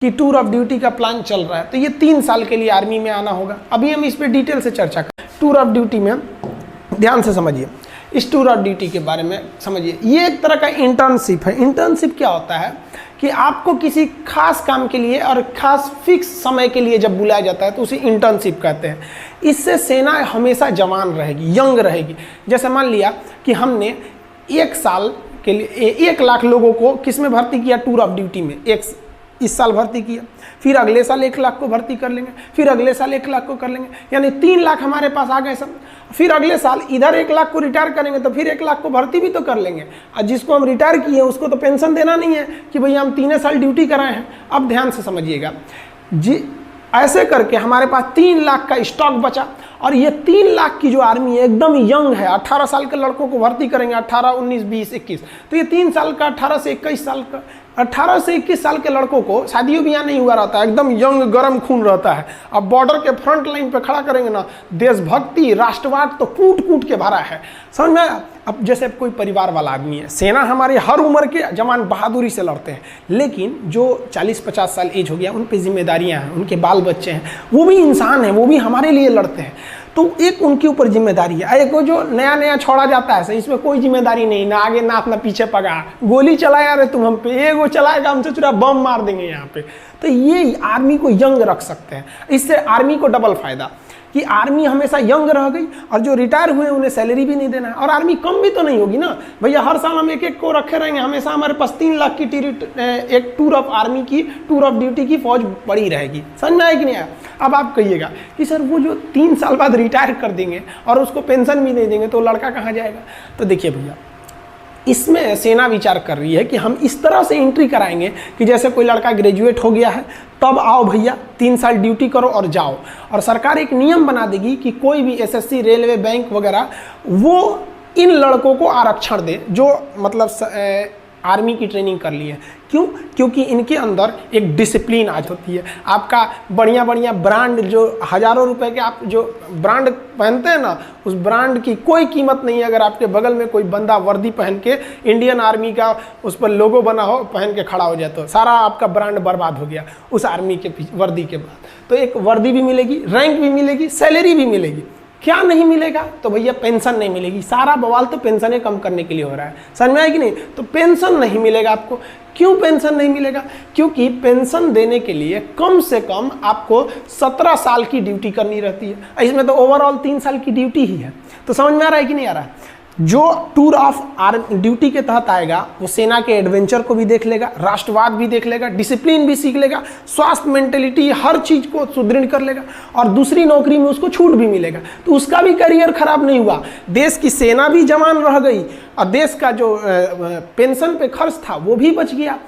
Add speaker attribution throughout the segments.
Speaker 1: कि tour of duty का plan चल रहा है, तो ये 3 साल के लिए आर्मी में आना होगा। अभी हम इस पे डिटेल से चर्चा करें। टूर ऑफ ड्यूटी में ध्यान से समझिए, इस टूर ऑफ ड्यूटी के बारे में समझिए। ये एक तरह का इंटर्नशिप है। इंटर्नशिप क्या होता है कि आपको किसी खास काम के लिए और खास फिक्स समय के लिए जब बुलाया जाता है तो उसे इंटर्नशिप कहते हैं। इससे सेना हमेशा जवान रहेगी, यंग रहेगी। जैसे मान लिया कि हमने 1 साल के लिए 1 लाख लोगों को किस में भर्ती किया, टूर ऑफ ड्यूटी में। इस साल भर्ती किया, फिर अगले साल 1 लाख को भर्ती कर लेंगे, फिर अगले साल 1 लाख को कर लेंगे, यानी 3 लाख हमारे पास आ गए सब। फिर अगले साल इधर 1 लाख को रिटायर करेंगे तो फिर 1 लाख को भर्ती भी तो कर लेंगे। और जिसको हम रिटायर किए उसको तो पेंशन देना नहीं है कि भैया हम 3 साल ड्यूटी कराए हैं। अब ध्यान से समझिएगा जी, ऐसे करके हमारे पास 3 लाख का स्टॉक बचा। और ये 3 लाख की जो आर्मी है एकदम यंग है। 18 साल के लड़कों को भर्ती करेंगे, 18, 19, 20, 21। तो ये 3 साल का 18 से 21 साल का 18 से 21 साल के लड़कों को शादियों ब्याह नहीं हुआ रहता है, एकदम यंग गरम खून रहता है। अब बॉर्डर के फ्रंट लाइन पे खड़ा करेंगे ना, देशभक्ति राष्ट्रवाद तो कूट कूट के भरा है, समझ में। अब जैसे कोई परिवार वाला आदमी है, सेना हमारे हर उम्र के जवान बहादुरी से लड़ते हैं, लेकिन जो 40-50 साल एज हो गया उन पे जिम्मेदारियां हैं, उनके बाल बच्चे हैं, वो भी इंसान हैं, वो भी हमारे लिए लड़ते हैं। तो एक उनके ऊपर जिम्मेदारी है। एक वो जो नया नया छोड़ा जाता है, इसमें कोई जिम्मेदारी नहीं, ना आगे नाथ ना पीछे पगा, गोली चलाया रे तुम हम पे, ये वो चलाएगा हमसे चुरा बम मार देंगे यहाँ पे। तो ये आर्मी को यंग रख सकते हैं। इससे आर्मी को डबल फायदा कि आर्मी हमेशा यंग रह गई, और जो रिटायर हुए उन्हें सैलरी भी नहीं देना है, और आर्मी कम भी तो नहीं होगी ना भैया। हर साल हम 1-1 को रखे रहेंगे, हमेशा हमारे पास 3 लाख की एक टूर ऑफ आर्मी की, टूर ऑफ ड्यूटी की फौज पड़ी रहेगी। समझ में आया कि नहीं आया? अब आप कहिएगा कि सर वो जो 3 साल बाद रिटायर कर देंगे और उसको पेंशन भी नहीं देंगे तो लड़का कहाँ जाएगा? तो देखिए भैया, इसमें सेना विचार कर रही है कि हम इस तरह से एंट्री कराएंगे कि जैसे कोई लड़का ग्रेजुएट हो गया है, तब आओ भैया 3 साल ड्यूटी करो और जाओ। और सरकार एक नियम बना देगी कि कोई भी एसएससी, रेलवे, बैंक वगैरह वो इन लड़कों को आरक्षण दे जो मतलब आर्मी की ट्रेनिंग कर ली है। क्यों? क्योंकि इनके अंदर एक डिसिप्लिन आज होती है। आपका बढ़िया बढ़िया ब्रांड, जो हज़ारों रुपए के आप जो ब्रांड पहनते हैं ना, उस ब्रांड की कोई कीमत नहीं है अगर आपके बगल में कोई बंदा वर्दी पहन के इंडियन आर्मी का उस पर लोगो बना हो, पहन के खड़ा हो जाए तो सारा आपका ब्रांड बर्बाद हो गया उस आर्मी के वर्दी के बाद। तो एक वर्दी भी मिलेगी, रैंक भी मिलेगी, सैलरी भी मिलेगी। क्या नहीं मिलेगा? तो भैया पेंशन नहीं मिलेगी। सारा बवाल तो पेंशनें कम करने के लिए हो रहा है, समझ में आया कि नहीं? तो पेंशन नहीं मिलेगा आपको। क्यों पेंशन नहीं मिलेगा? क्योंकि पेंशन देने के लिए कम से कम आपको 17 साल की ड्यूटी करनी रहती है। इसमें तो ओवरऑल 3 साल की ड्यूटी ही है। तो समझ में आ रहा है कि नहीं आ रहा है? जो टूर ऑफ ड्यूटी के तहत आएगा वो सेना के एडवेंचर को भी देख लेगा, राष्ट्रवाद भी देख लेगा, डिसिप्लिन भी सीख लेगा, स्वास्थ्य, मेंटेलिटी, हर चीज़ को सुदृढ़ कर लेगा, और दूसरी नौकरी में उसको छूट भी मिलेगा। तो उसका भी करियर खराब नहीं हुआ, देश की सेना भी जवान रह गई, और देश का जो पेंशन पे खर्च था वो भी बच गया।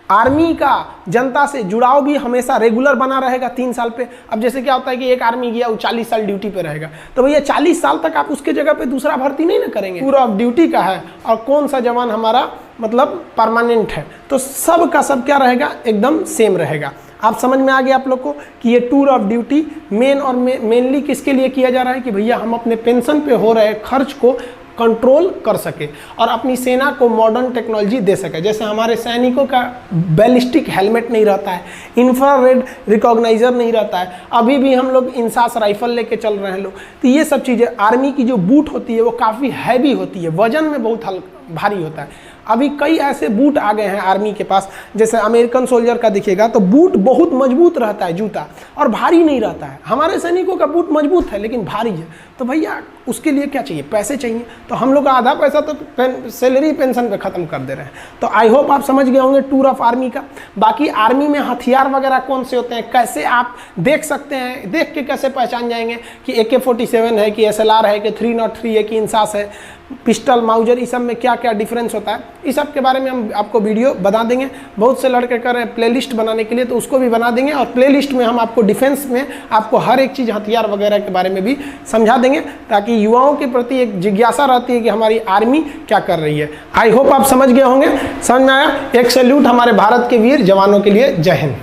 Speaker 1: आर्मी का जनता से जुड़ाव भी हमेशा रेगुलर बना रहेगा 3 साल पे। अब जैसे क्या होता है कि एक आर्मी गया वो 40 साल ड्यूटी पे रहेगा, तो भैया 40 साल तक आप उसके जगह पे दूसरा भर्ती नहीं ना करेंगे। टूर ऑफ ड्यूटी का है और कौन सा जवान हमारा मतलब परमानेंट है, तो सब का सब क्या रहेगा, एकदम सेम रहेगा। आप समझ में आ गया आप लोग को कि ये टूर ऑफ ड्यूटी मेनली किसके लिए किया जा रहा है कि भैया हम अपने पेंशन पे हो रहे खर्च को कंट्रोल कर सके और अपनी सेना को मॉडर्न टेक्नोलॉजी दे सके। जैसे हमारे सैनिकों का बैलिस्टिक हेलमेट नहीं रहता है, इंफ्रारेड रिकॉग्नाइजर नहीं रहता है, अभी भी हम लोग इंसास राइफल लेके चल रहे हैं लोग। तो ये सब चीज़ें, आर्मी की जो बूट होती है वो काफ़ी हैवी होती है, वजन में बहुत भारी होता है। अभी कई ऐसे बूट आ गए हैं आर्मी के पास, जैसे अमेरिकन सोल्जर का दिखेगा तो बूट बहुत मजबूत रहता है, जूता, और भारी नहीं रहता है। हमारे सैनिकों का बूट मजबूत है लेकिन भारी है। तो भैया उसके लिए क्या चाहिए? पैसे चाहिए। तो हम लोग का आधा पैसा तो सैलरी पेंशन पे ख़त्म कर दे रहे हैं। तो आई होप आप समझ गए होंगे टूर ऑफ आर्मी का। बाकी आर्मी में हथियार वगैरह कौन से होते हैं, कैसे आप देख सकते हैं, देख के कैसे पहचान जाएंगे कि AK-47 है, कि SLR है, कि 303 है, कि इंसास है, पिस्टल, माउजर, इस सब में क्या क्या डिफरेंस होता है, इस सब के बारे में हम आपको वीडियो बता देंगे। बहुत से लड़के कर रहे हैं प्लेलिस्ट बनाने के लिए, तो उसको भी बना देंगे, और प्लेलिस्ट में हम आपको डिफेंस में आपको हर एक चीज़ हथियार वगैरह के बारे में भी समझा देंगे, ताकि युवाओं के प्रति एक जिज्ञासा रहती है कि हमारी आर्मी क्या कर रही है। आई होप आप समझ गए होंगे। समझ में आया? एक सैल्यूट हमारे भारत के वीर जवानों के लिए। जय हिंद।